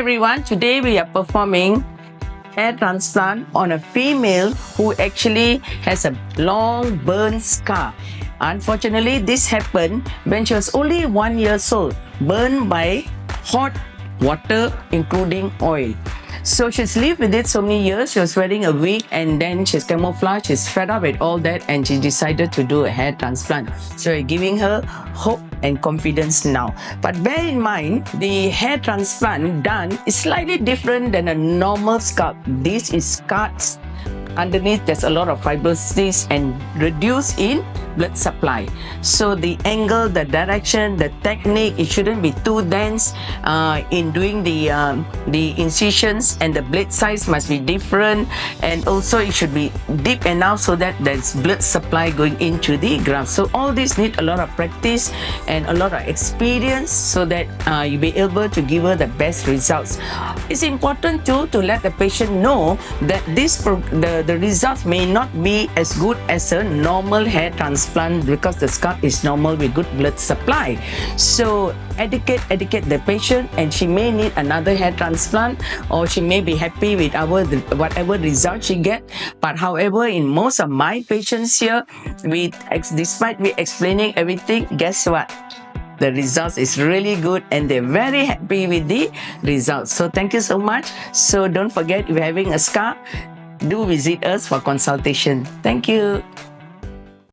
everyone, today we are performing hair transplant on a female who actually has a long burn scar. Unfortunately, this happened when she was only 1 year old, burned by hot water including oil. So she's lived with it so many years. She was wearing a wig and then she's camouflaged. She's fed up with all that and she decided to do a hair transplant. So we're giving her hope and confidence now. But bear in mind, the hair transplant done is slightly different than a normal scalp. This is scars. Underneath, there's a lot of fibrosis and reduce in blood supply. So the angle, the direction, the technique, it shouldn't be too dense in doing the incisions, and the blade size must be different, and also it should be deep enough so that there's blood supply going into the graft. So all this need a lot of practice and a lot of experience so that you'll be able to give her the best results. It's important too to let the patient know that the results may not be as good as a normal hair transplant because the scalp is normal with good blood supply. So educate the patient, and she may need another hair transplant, or she may be happy with whatever result she get. But however, in most of my patients here, despite me explaining everything, guess what? The results is really good and they're very happy with the results. So thank you so much. So don't forget, if you're having a scar, do visit us for consultation. Thank you.